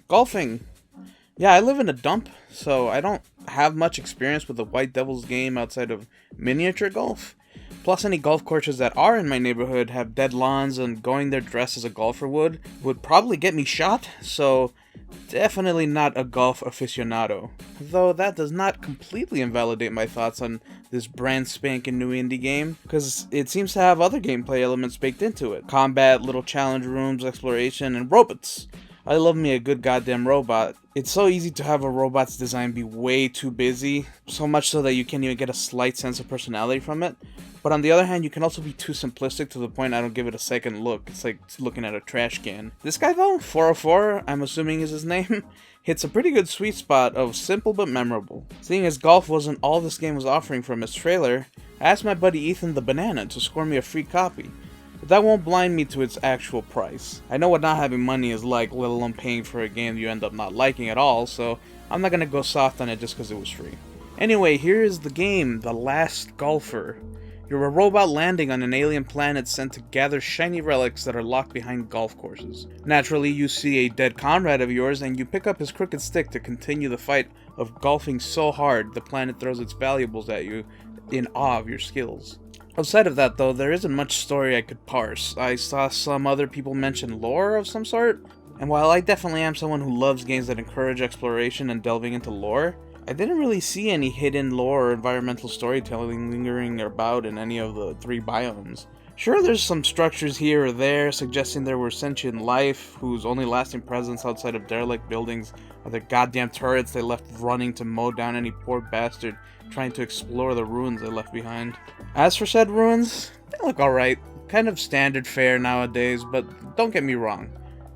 Golfing. Yeah, I live in a dump, so I don't have much experience with the White Devils game outside of miniature golf. Plus, any golf courses that are in my neighborhood have dead lawns, and going there dressed as a golfer would probably get me shot, so definitely not a golf aficionado. Though that does not completely invalidate my thoughts on this brand spanking new indie game, because it seems to have other gameplay elements baked into it. Combat, little challenge rooms, exploration, and robots. I love me a good goddamn robot. It's so easy to have a robot's design be way too busy, so much so that you can't even get a slight sense of personality from it. But on the other hand, you can also be too simplistic to the point I don't give it a second look. It's like looking at a trash can. This guy though, 404, I'm assuming is his name, hits a pretty good sweet spot of simple but memorable. Seeing as golf wasn't all this game was offering from its trailer, I asked my buddy Ethan the Banana to score me a free copy. But that won't blind me to its actual price. I know what not having money is like, let alone paying for a game you end up not liking at all, so I'm not gonna go soft on it just because it was free. Anyway, here is the game, The Last Golfer. You're a robot landing on an alien planet sent to gather shiny relics that are locked behind golf courses. Naturally, you see a dead comrade of yours and you pick up his crooked stick to continue the fight of golfing so hard the planet throws its valuables at you in awe of your skills. Outside of that though, there isn't much story I could parse. I saw some other people mention lore of some sort, and while I definitely am someone who loves games that encourage exploration and delving into lore, I didn't really see any hidden lore or environmental storytelling lingering about in any of the 3 biomes. Sure, there's some structures here or there suggesting there were sentient life whose only lasting presence outside of derelict buildings are the goddamn turrets they left running to mow down any poor bastard trying to explore the ruins they left behind. As for said ruins, they look alright, kind of standard fare nowadays, but don't get me wrong.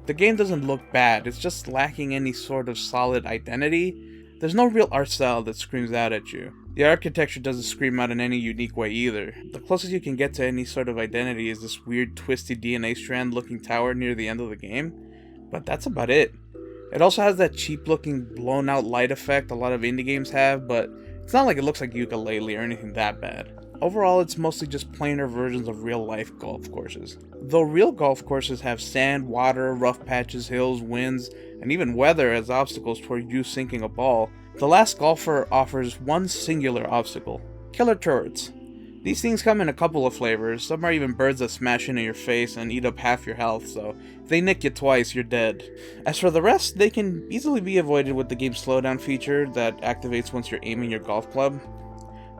The game doesn't look bad, it's just lacking any sort of solid identity. There's no real art style that screams out at you. The architecture doesn't scream out in any unique way either. The closest you can get to any sort of identity is this weird twisty DNA strand looking tower near the end of the game, but that's about it. It also has that cheap looking blown out light effect a lot of indie games have, but it's not like it looks like Yooka-Laylee or anything that bad. Overall, it's mostly just plainer versions of real-life golf courses. Though real golf courses have sand, water, rough patches, hills, winds, and even weather as obstacles toward you sinking a ball, The Last Golfer offers one singular obstacle: killer turrets. These things come in a couple of flavors. Some are even birds that smash into your face and eat up half your health, so if they nick you twice, you're dead. As for the rest, they can easily be avoided with the game's slowdown feature that activates once you're aiming your golf club.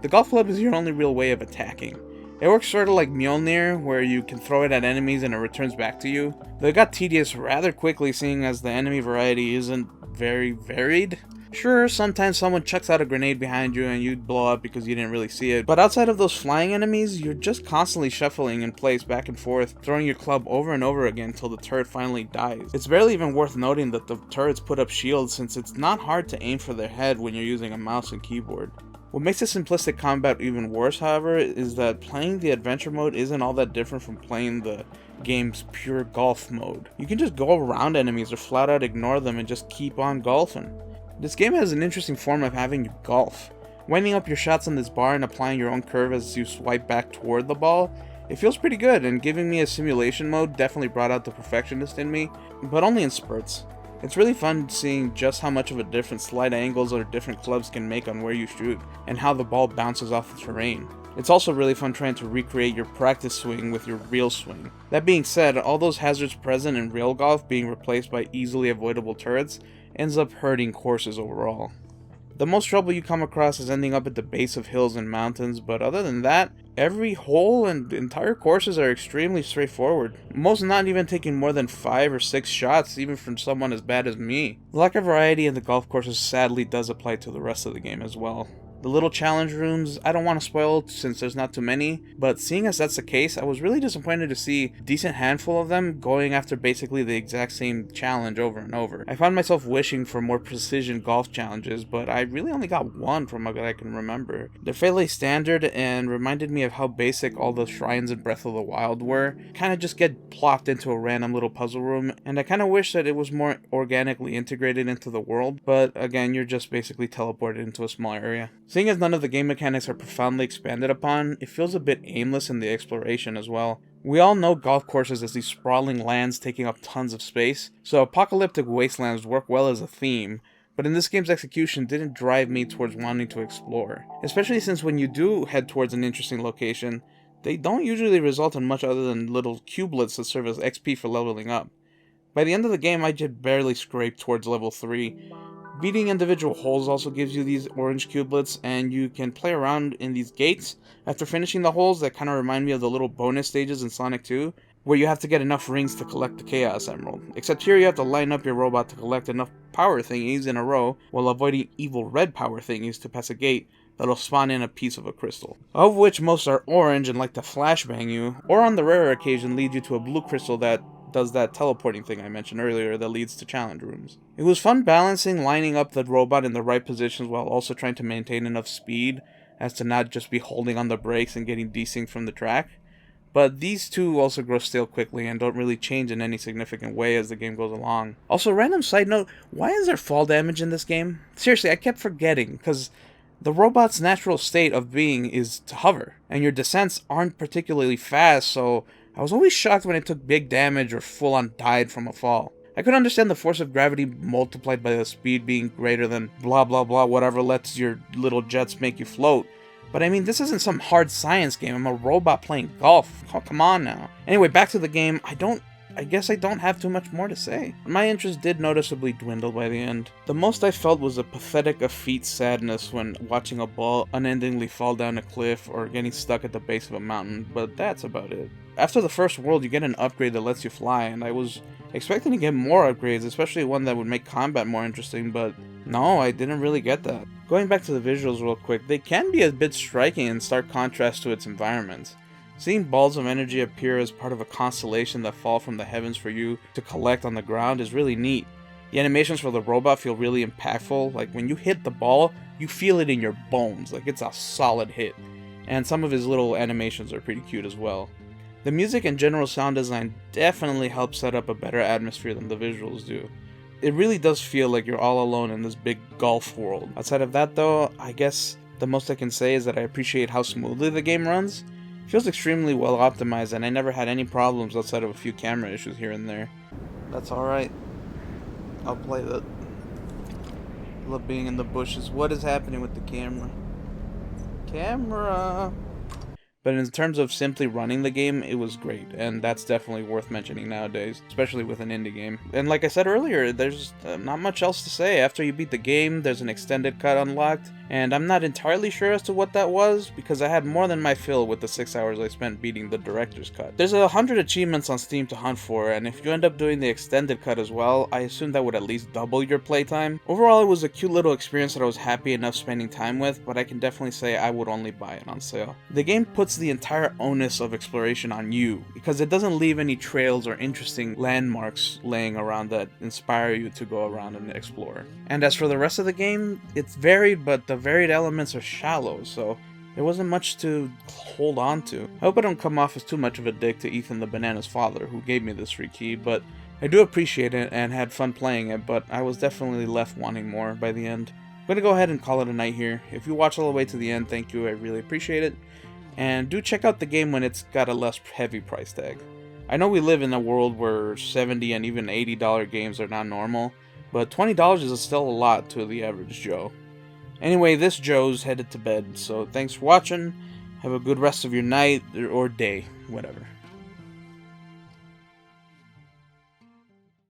The golf club is your only real way of attacking. It works sort of like Mjolnir, where you can throw it at enemies and it returns back to you, though it got tedious rather quickly seeing as the enemy variety isn't very varied. Sure, sometimes someone chucks out a grenade behind you and you blow up because you didn't really see it, but outside of those flying enemies, you're just constantly shuffling in place back and forth, throwing your club over and over again until the turret finally dies. It's barely even worth noting that the turrets put up shields, since it's not hard to aim for their head when you're using a mouse and keyboard. What makes the simplistic combat even worse, however, is that playing the adventure mode isn't all that different from playing the game's pure golf mode. You can just go around enemies or flat out ignore them and just keep on golfing. This game has an interesting form of having you golf. Winding up your shots on this bar and applying your own curve as you swipe back toward the ball, it feels pretty good, and giving me a simulation mode definitely brought out the perfectionist in me, but only in spurts. It's really fun seeing just how much of a difference slight angles or different clubs can make on where you shoot, and how the ball bounces off the terrain. It's also really fun trying to recreate your practice swing with your real swing. That being said, all those hazards present in real golf being replaced by easily avoidable turrets ends up hurting courses overall. The most trouble you come across is ending up at the base of hills and mountains, but other than that, every hole and entire courses are extremely straightforward. Most not even taking more than 5 or 6 shots, even from someone as bad as me. The lack of variety in the golf courses sadly does apply to the rest of the game as well. The little challenge rooms, I don't want to spoil since there's not too many, but seeing as that's the case, I was really disappointed to see a decent handful of them going after basically the exact same challenge over and over. I found myself wishing for more precision golf challenges, but I really only got one from what I can remember. They're fairly standard and reminded me of how basic all the shrines in Breath of the Wild were. Kind of just get plopped into a random little puzzle room, and I kind of wish that it was more organically integrated into the world, but again, you're just basically teleported into a small area. Seeing as none of the game mechanics are profoundly expanded upon, it feels a bit aimless in the exploration as well. We all know golf courses as these sprawling lands taking up tons of space, so apocalyptic wastelands work well as a theme, but in this game's execution didn't drive me towards wanting to explore. Especially since when you do head towards an interesting location, they don't usually result in much other than little cubelets that serve as XP for leveling up. By the end of the game, I just barely scraped towards level 3. Beating individual holes also gives you these orange cubelets, and you can play around in these gates after finishing the holes that kind of remind me of the little bonus stages in Sonic 2, where you have to get enough rings to collect the Chaos Emerald. Except here you have to line up your robot to collect enough power thingies in a row while avoiding evil red power thingies to pass a gate that'll spawn in a piece of a crystal. Of which most are orange and like to flashbang you, or on the rare occasion lead you to a blue crystal that does that teleporting thing I mentioned earlier that leads to challenge rooms. It was fun balancing lining up the robot in the right positions while also trying to maintain enough speed as to not just be holding on the brakes and getting desynced from the track. But these two also grow stale quickly and don't really change in any significant way as the game goes along. Also, random side note, why is there fall damage in this game? Seriously, I kept forgetting, because the robot's natural state of being is to hover, and your descents aren't particularly fast, so I was always shocked when it took big damage or full on died from a fall. I could understand the force of gravity multiplied by the speed being greater than blah blah blah whatever lets your little jets make you float. But I mean, this isn't some hard science game. I'm a robot playing golf. Oh, come on now. Anyway, back to the game. I guess I don't have too much more to say. My interest did noticeably dwindle by the end. The most I felt was a pathetic effete sadness when watching a ball unendingly fall down a cliff or getting stuck at the base of a mountain, but that's about it. After the first world, you get an upgrade that lets you fly, and I was expecting to get more upgrades, especially one that would make combat more interesting, but no, I didn't really get that. Going back to the visuals real quick, they can be a bit striking in stark contrast to its environment. Seeing balls of energy appear as part of a constellation that fall from the heavens for you to collect on the ground is really neat. The animations for the robot feel really impactful, like when you hit the ball, you feel it in your bones, like it's a solid hit. And some of his little animations are pretty cute as well. The music and general sound design definitely help set up a better atmosphere than the visuals do. It really does feel like you're all alone in this big golf world. Outside of that though, I guess the most I can say is that I appreciate how smoothly the game runs. It feels extremely well optimized and I never had any problems outside of a few camera issues here and there. That's alright. I'll play that. Love being in the bushes. What is happening with the camera? Camera! But in terms of simply running the game, it was great, and that's definitely worth mentioning nowadays, especially with an indie game. And like I said earlier, there's not much else to say. After you beat the game, there's an extended cut unlocked, and I'm not entirely sure as to what that was, because I had more than my fill with the 6 hours I spent beating the director's cut. There's 100 achievements on Steam to hunt for, and if you end up doing the extended cut as well, I assume that would at least double your playtime. Overall, it was a cute little experience that I was happy enough spending time with, but I can definitely say I would only buy it on sale. The game puts the entire onus of exploration on you, because it doesn't leave any trails or interesting landmarks laying around that inspire you to go around and explore. And as for the rest of the game, it's varied, but the varied elements are shallow, so there wasn't much to hold on to. I hope I don't come off as too much of a dick to Ethan the Banana's father, who gave me this free key, but I do appreciate it and had fun playing it, but I was definitely left wanting more by the end. I'm gonna go ahead and call it a night here. If you watch all the way to the end, thank you, I really appreciate it. And do check out the game when it's got a less heavy price tag. I know we live in a world where $70 and even $80 games are now normal, but $20 is still a lot to the average Joe. Anyway, this Joe's headed to bed, so thanks for watching. Have a good rest of your night or day, whatever.